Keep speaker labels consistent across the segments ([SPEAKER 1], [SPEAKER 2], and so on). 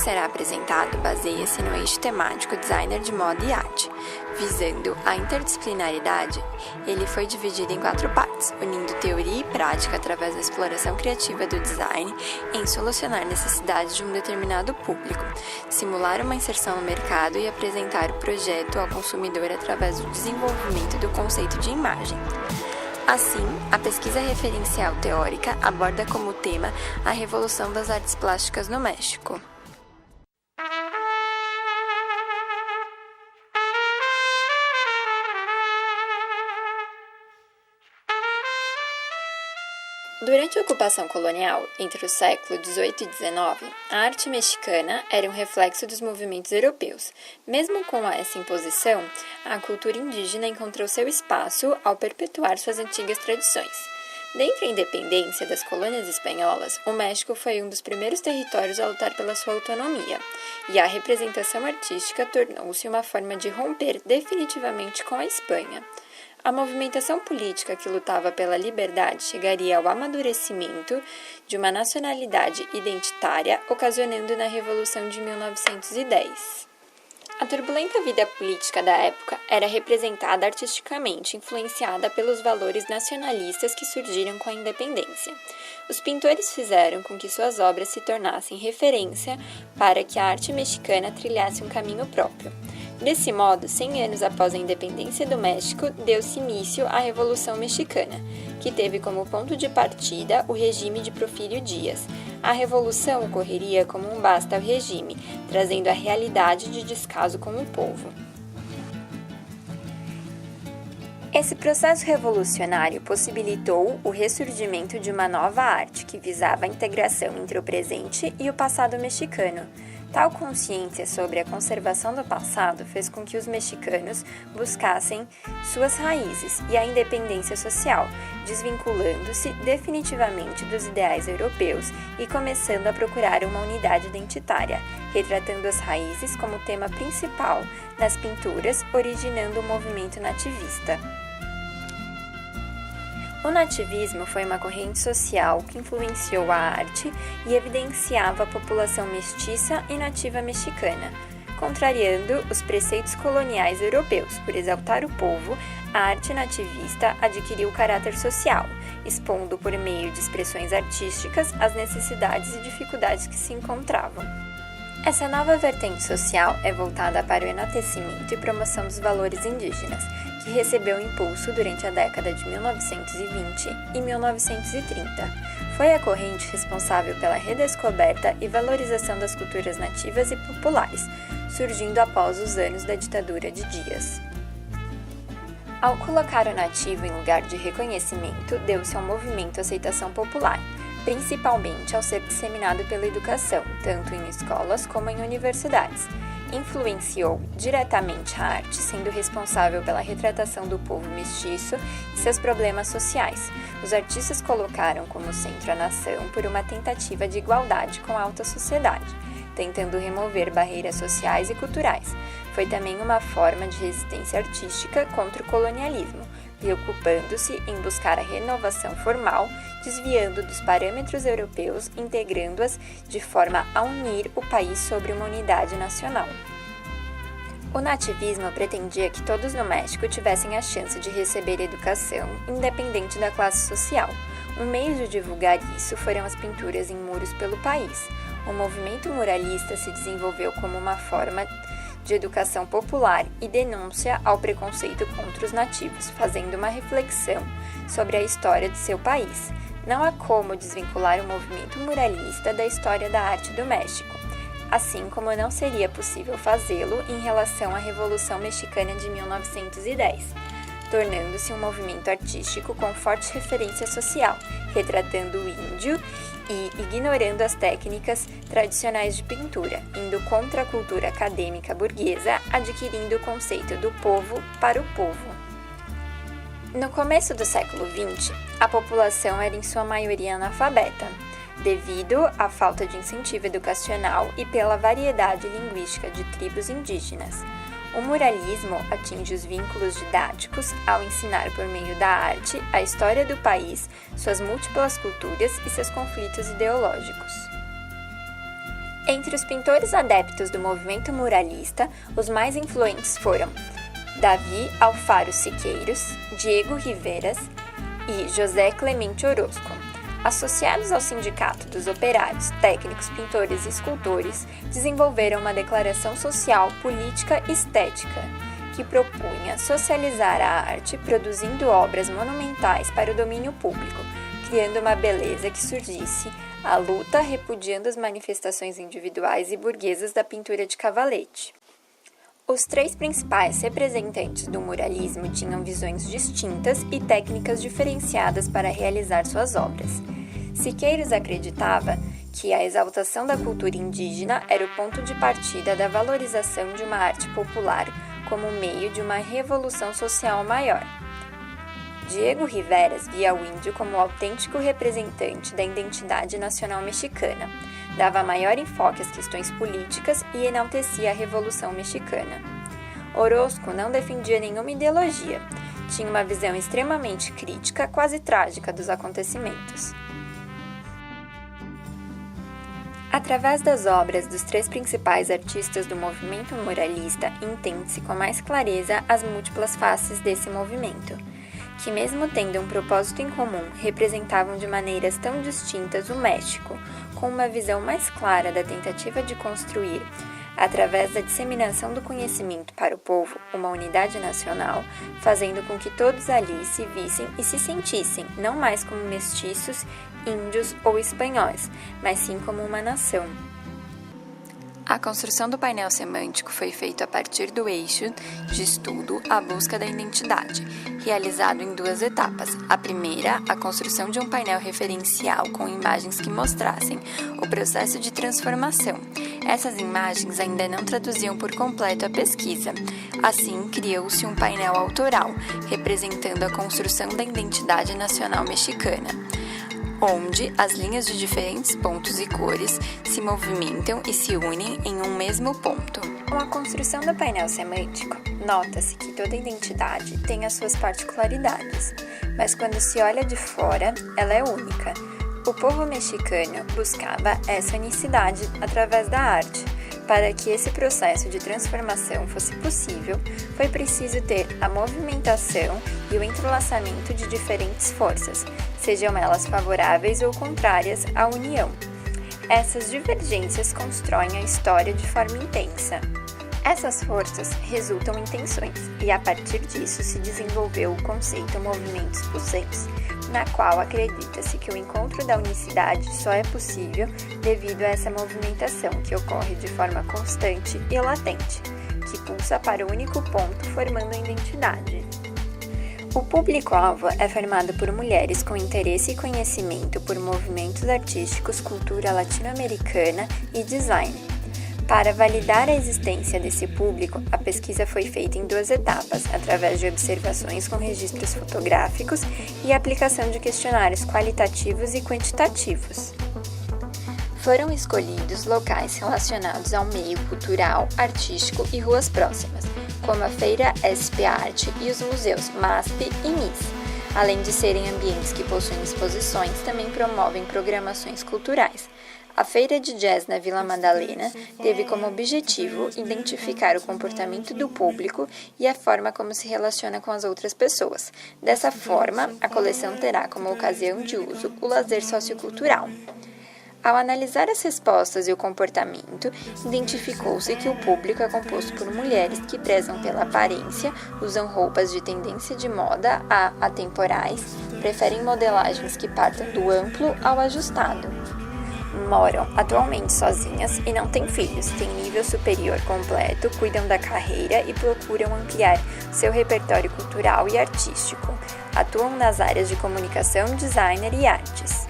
[SPEAKER 1] será apresentado baseia-se no eixo temático Designer de Moda e Arte. Visando a interdisciplinaridade, ele foi dividido em 4 partes, unindo teoria e prática através da exploração criativa do design em solucionar necessidades de um determinado público, simular uma inserção no mercado e apresentar o projeto ao consumidor através do desenvolvimento do conceito de imagem. Assim, a pesquisa referencial teórica aborda como tema a revolução das artes plásticas no México. Durante a ocupação colonial, entre o século XVIII e XIX, a arte mexicana era um reflexo dos movimentos europeus. Mesmo com essa imposição, a cultura indígena encontrou seu espaço ao perpetuar suas antigas tradições. Dentre a independência das colônias espanholas, o México foi um dos primeiros territórios a lutar pela sua autonomia, e a representação artística tornou-se uma forma de romper definitivamente com a Espanha. A movimentação política que lutava pela liberdade chegaria ao amadurecimento de uma nacionalidade identitária, ocasionando na Revolução de 1910. A turbulenta vida política da época era representada artisticamente, influenciada pelos valores nacionalistas que surgiram com a independência. Os pintores fizeram com que suas obras se tornassem referência para que a arte mexicana trilhasse um caminho próprio. Desse modo, 100 anos após a independência do México, deu-se início à Revolução Mexicana, que teve como ponto de partida o regime de Porfírio Díaz. A revolução ocorreria como um basta ao regime, trazendo a realidade de descaso com o povo. Esse processo revolucionário possibilitou o ressurgimento de uma nova arte que visava a integração entre o presente e o passado mexicano. Tal consciência sobre a conservação do passado fez com que os mexicanos buscassem suas raízes e a independência social, desvinculando-se definitivamente dos ideais europeus e começando a procurar uma unidade identitária, retratando as raízes como tema principal nas pinturas, originando o movimento nativista. O nativismo foi uma corrente social que influenciou a arte e evidenciava a população mestiça e nativa mexicana. Contrariando os preceitos coloniais europeus por exaltar o povo, a arte nativista adquiriu caráter social, expondo por meio de expressões artísticas as necessidades e dificuldades que se encontravam. Essa nova vertente social é voltada para o enaltecimento e promoção dos valores indígenas, que recebeu impulso durante a década de 1920 e 1930. Foi a corrente responsável pela redescoberta e valorização das culturas nativas e populares, surgindo após os anos da ditadura de Díaz. Ao colocar o nativo em lugar de reconhecimento, deu-se ao movimento aceitação popular, principalmente ao ser disseminado pela educação, tanto em escolas como em universidades. Influenciou diretamente a arte, sendo responsável pela retratação do povo mestiço e seus problemas sociais. Os artistas colocaram como centro a nação por uma tentativa de igualdade com a alta sociedade, tentando remover barreiras sociais e culturais. Foi também uma forma de resistência artística contra o colonialismo, preocupando-se em buscar a renovação formal, desviando dos parâmetros europeus, integrando-as de forma a unir o país sobre uma unidade nacional. O nativismo pretendia que todos no México tivessem a chance de receber educação, independente da classe social. Um meio de divulgar isso foram as pinturas em muros pelo país. O movimento muralista se desenvolveu como uma forma de educação popular e denúncia ao preconceito contra os nativos, fazendo uma reflexão sobre a história de seu país. Não há como desvincular o movimento muralista da história da arte do México, assim como não seria possível fazê-lo em relação à Revolução Mexicana de 1910, tornando-se um movimento artístico com forte referência social, retratando o índio e ignorando as técnicas tradicionais de pintura, indo contra a cultura acadêmica burguesa, adquirindo o conceito do povo para o povo. No começo do século XX, a população era em sua maioria analfabeta, devido à falta de incentivo educacional e pela variedade linguística de tribos indígenas. O muralismo atinge os vínculos didáticos ao ensinar por meio da arte a história do país, suas múltiplas culturas e seus conflitos ideológicos. Entre os pintores adeptos do movimento muralista, os mais influentes foram Davi Alfaro Siqueiros, Diego Riveras e José Clemente Orozco. Associados ao Sindicato dos Operários, Técnicos, Pintores e Escultores, desenvolveram uma declaração social, política e estética, que propunha socializar a arte produzindo obras monumentais para o domínio público, criando uma beleza que surgisse à luta, repudiando as manifestações individuais e burguesas da pintura de cavalete. Os três principais representantes do muralismo tinham visões distintas e técnicas diferenciadas para realizar suas obras. Siqueiros acreditava que a exaltação da cultura indígena era o ponto de partida da valorização de uma arte popular como meio de uma revolução social maior. Diego Riveras via o índio como o autêntico representante da identidade nacional mexicana, dava maior enfoque às questões políticas e enaltecia a Revolução Mexicana. Orozco não defendia nenhuma ideologia, tinha uma visão extremamente crítica, quase trágica dos acontecimentos. Através das obras dos três principais artistas do movimento muralista, entende-se com mais clareza as múltiplas faces desse movimento, que mesmo tendo um propósito em comum, representavam de maneiras tão distintas o México, com uma visão mais clara da tentativa de construir, através da disseminação do conhecimento para o povo, uma unidade nacional, fazendo com que todos ali se vissem e se sentissem não mais como mestiços, índios ou espanhóis, mas sim como uma nação. A construção do painel semântico foi feita a partir do eixo de estudo A Busca da Identidade, realizado em duas etapas. A primeira, a construção de um painel referencial com imagens que mostrassem o processo de transformação. Essas imagens ainda não traduziam por completo a pesquisa. Assim, criou-se um painel autoral, representando a construção da identidade nacional mexicana, onde as linhas de diferentes pontos e cores se movimentam e se unem em um mesmo ponto. Com a construção do painel semântico, nota-se que toda identidade tem as suas particularidades, mas quando se olha de fora, ela é única. O povo mexicano buscava essa unicidade através da arte. Para que esse processo de transformação fosse possível, foi preciso ter a movimentação e o entrelaçamento de diferentes forças, sejam elas favoráveis ou contrárias à união. Essas divergências constroem a história de forma intensa. Essas forças resultam em tensões, e a partir disso se desenvolveu o conceito movimentos pulsantes, na qual acredita-se que o encontro da unicidade só é possível devido a essa movimentação que ocorre de forma constante e latente, que pulsa para o único ponto formando a identidade. O público-alvo é formado por mulheres com interesse e conhecimento por movimentos artísticos, cultura latino-americana e design. Para validar a existência desse público, a pesquisa foi feita em duas etapas, através de observações com registros fotográficos e aplicação de questionários qualitativos e quantitativos. Foram escolhidos locais relacionados ao meio cultural, artístico e ruas próximas, como a Feira SP Arte e os museus MASP e MIS. Além de serem ambientes que possuem exposições, também promovem programações culturais. A Feira de Jazz na Vila Madalena teve como objetivo identificar o comportamento do público e a forma como se relaciona com as outras pessoas. Dessa forma, a coleção terá como ocasião de uso o lazer sociocultural. Ao analisar as respostas e o comportamento, identificou-se que o público é composto por mulheres que prezam pela aparência, usam roupas de tendência de moda a atemporais, preferem modelagens que partam do amplo ao ajustado. Moram atualmente sozinhas e não têm filhos, têm nível superior completo, cuidam da carreira e procuram ampliar seu repertório cultural e artístico. Atuam nas áreas de comunicação, designer e artes.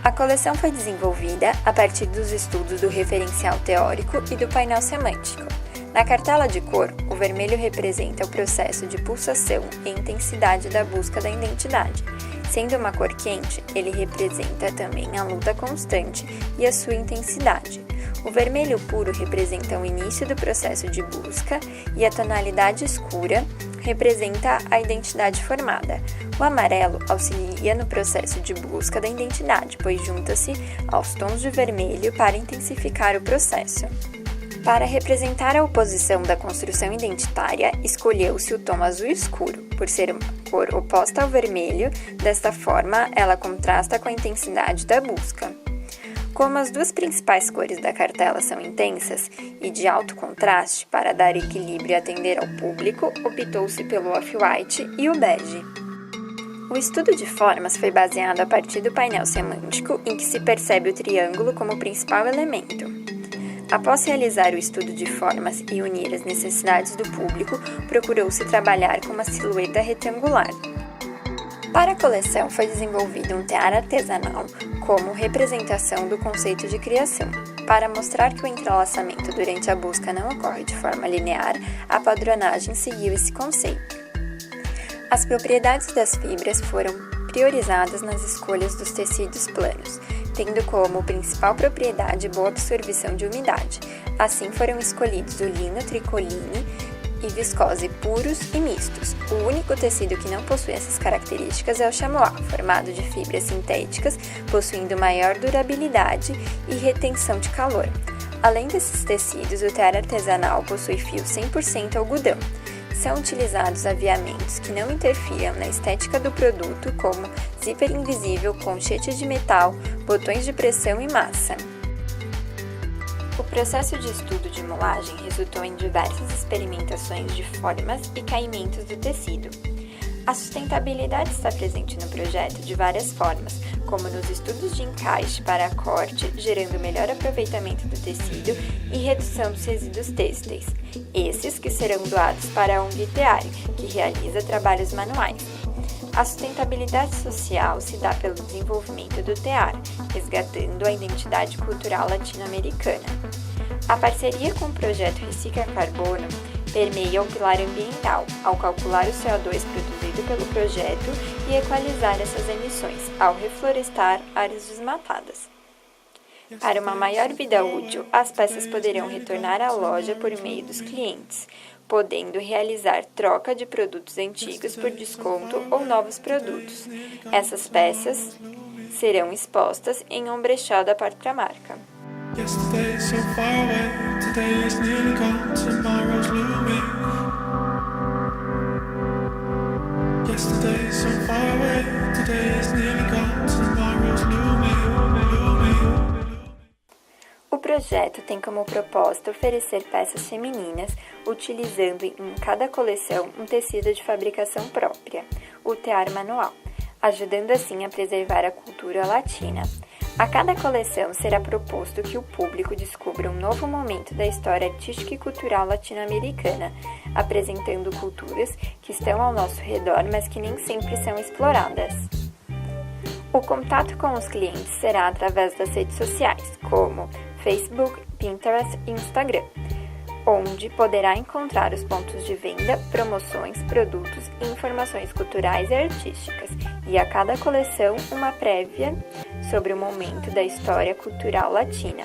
[SPEAKER 1] A coleção foi desenvolvida a partir dos estudos do referencial teórico e do painel semântico. Na cartela de cor, o vermelho representa o processo de pulsação e intensidade da busca da identidade. Sendo uma cor quente, ele representa também a luta constante e a sua intensidade. O vermelho puro representa o início do processo de busca e a tonalidade escura representa a identidade formada. O amarelo auxilia no processo de busca da identidade, pois junta-se aos tons de vermelho para intensificar o processo. Para representar a oposição da construção identitária, escolheu-se o tom azul escuro, por ser uma cor oposta ao vermelho. Desta forma, ela contrasta com a intensidade da busca. Como as duas principais cores da cartela são intensas e de alto contraste, para dar equilíbrio e atender ao público, optou-se pelo off-white e o bege. O estudo de formas foi baseado a partir do painel semântico, em que se percebe o triângulo como principal elemento. Após realizar o estudo de formas e unir as necessidades do público, procurou-se trabalhar com uma silhueta retangular. Para a coleção foi desenvolvido um tear artesanal como representação do conceito de criação. Para mostrar que o entrelaçamento durante a busca não ocorre de forma linear, a padronagem seguiu esse conceito. As propriedades das fibras foram priorizadas nas escolhas dos tecidos planos, tendo como principal propriedade boa absorção de umidade. Assim foram escolhidos o linho, tricoline e viscose puros e mistos. O único tecido que não possui essas características é o chamois, formado de fibras sintéticas, possuindo maior durabilidade e retenção de calor. Além desses tecidos, o tear artesanal possui fio 100% algodão. São utilizados aviamentos que não interfiram na estética do produto, como zíper invisível, conchete de metal, botões de pressão e massa. O processo de estudo de molagem resultou em diversas experimentações de formas e caimentos do tecido. A sustentabilidade está presente no projeto de várias formas, como nos estudos de encaixe para corte, gerando melhor aproveitamento do tecido e redução dos resíduos têxteis, esses que serão doados para a ONG Tear, que realiza trabalhos manuais. A sustentabilidade social se dá pelo desenvolvimento do tear, resgatando a identidade cultural latino-americana. A parceria com o projeto Recicla Carbono permeia o pilar ambiental, ao calcular o CO2 produzido pelo projeto e equalizar essas emissões, ao reflorestar áreas desmatadas. Para uma maior vida útil, as peças poderão retornar à loja por meio dos clientes, podendo realizar troca de produtos antigos por desconto ou novos produtos. Essas peças serão expostas em um brechó da própria marca.
[SPEAKER 2] Yesterday is so far away, today is nearly gone, tomorrow's looming. Yesterday is so far away, today is nearly gone, tomorrow's looming.
[SPEAKER 1] O projeto tem como proposta oferecer peças femininas, utilizando em cada coleção um tecido de fabricação própria, o tear manual, ajudando assim a preservar a cultura latina. A cada coleção será proposto que o público descubra um novo momento da história artística e cultural latino-americana, apresentando culturas que estão ao nosso redor, mas que nem sempre são exploradas. O contato com os clientes será através das redes sociais, como Facebook, Pinterest e Instagram, onde poderá encontrar os pontos de venda, promoções, produtos e informações culturais e artísticas, e a cada coleção uma prévia sobre o momento da história cultural latina.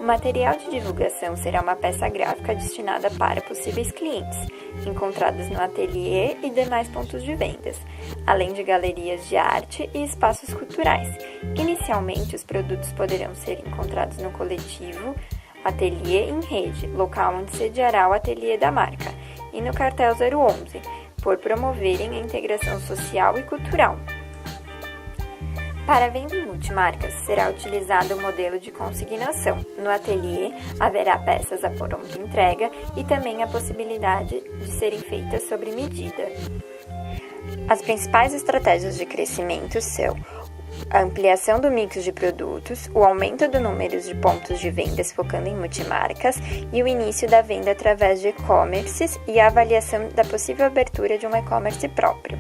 [SPEAKER 1] O material de divulgação será uma peça gráfica destinada para possíveis clientes, encontrados no ateliê e demais pontos de vendas, além de galerias de arte e espaços culturais. Inicialmente, os produtos poderão ser encontrados no coletivo Ateliê em Rede, local onde sediará o ateliê da marca, e no cartel 011, por promoverem a integração social e cultural. Para a venda em multimarcas, será utilizado o modelo de consignação. No ateliê, haverá peças à pronta entrega e também a possibilidade de serem feitas sob medida. As principais estratégias de crescimento são a ampliação do mix de produtos, o aumento do número de pontos de vendas focando em multimarcas e o início da venda através de e-commerces e a avaliação da possível abertura de um e-commerce próprio.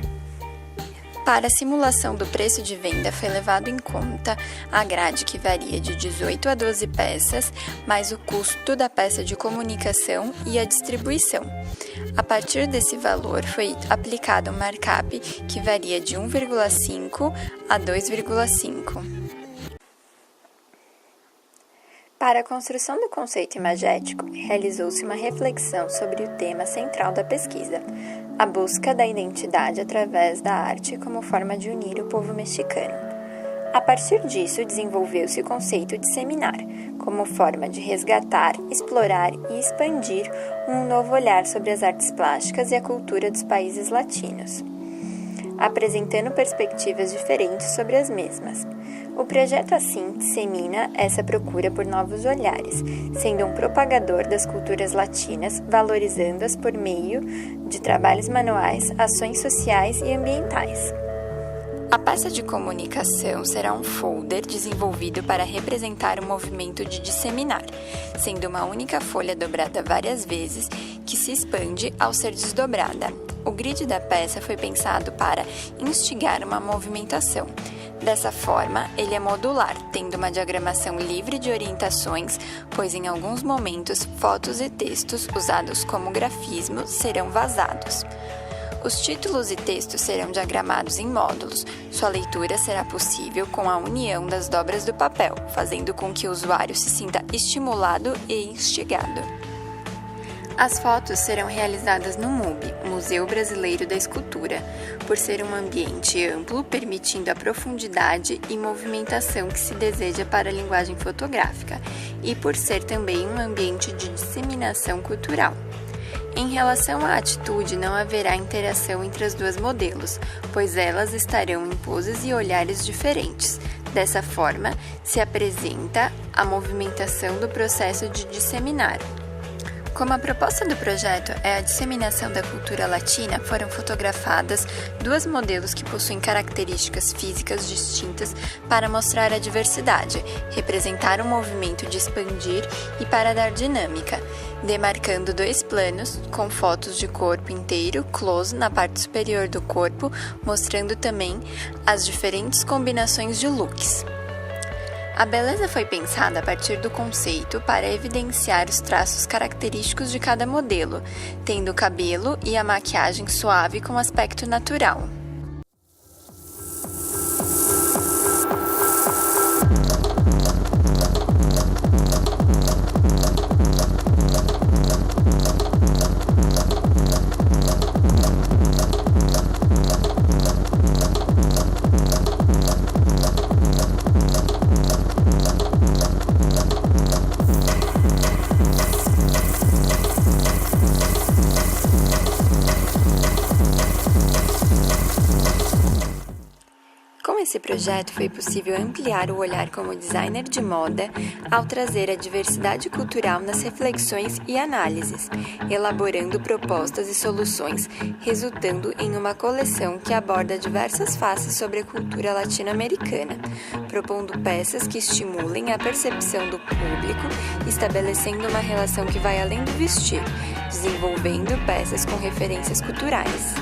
[SPEAKER 1] Para a simulação do preço de venda foi levado em conta a grade que varia de 18 a 12 peças, mais o custo da peça de comunicação e a distribuição. A partir desse valor foi aplicado um markup que varia de 1,5 a 2,5. Para a construção do conceito imagético, realizou-se uma reflexão sobre o tema central da pesquisa, a busca da identidade através da arte como forma de unir o povo mexicano. A partir disso, desenvolveu-se o conceito de seminar, como forma de resgatar, explorar e expandir um novo olhar sobre as artes plásticas e a cultura dos países latinos, apresentando perspectivas diferentes sobre as mesmas. O projeto, assim, dissemina essa procura por novos olhares, sendo um propagador das culturas latinas, valorizando-as por meio de trabalhos manuais, ações sociais e ambientais. A peça de comunicação será um folder desenvolvido para representar o movimento de disseminar, sendo uma única folha dobrada várias vezes que se expande ao ser desdobrada. O grid da peça foi pensado para instigar uma movimentação. Dessa forma, ele é modular, tendo uma diagramação livre de orientações, pois em alguns momentos fotos e textos usados como grafismo serão vazados. Os títulos e textos serão diagramados em módulos. Sua leitura será possível com a união das dobras do papel, fazendo com que o usuário se sinta estimulado e instigado. As fotos serão realizadas no MUB, Museu Brasileiro da Escultura, por ser um ambiente amplo, permitindo a profundidade e movimentação que se deseja para a linguagem fotográfica, e por ser também um ambiente de disseminação cultural. Em relação à atitude, não haverá interação entre as duas modelos, pois elas estarão em poses e olhares diferentes. Dessa forma, se apresenta a movimentação do processo de disseminar. Como a proposta do projeto é a disseminação da cultura latina, foram fotografadas duas modelos que possuem características físicas distintas para mostrar a diversidade, representar o movimento de expandir e para dar dinâmica, demarcando dois planos com fotos de corpo inteiro, close na parte superior do corpo, mostrando também as diferentes combinações de looks. A beleza foi pensada a partir do conceito para evidenciar os traços característicos de cada modelo, tendo o cabelo e a maquiagem suave com aspecto natural. Com esse projeto foi possível ampliar o olhar como designer de moda ao trazer a diversidade cultural nas reflexões e análises, elaborando propostas e soluções, resultando em uma coleção que aborda diversas faces sobre a cultura latino-americana, propondo peças que estimulem a percepção do público, estabelecendo uma relação que vai além do vestir, desenvolvendo peças com referências culturais.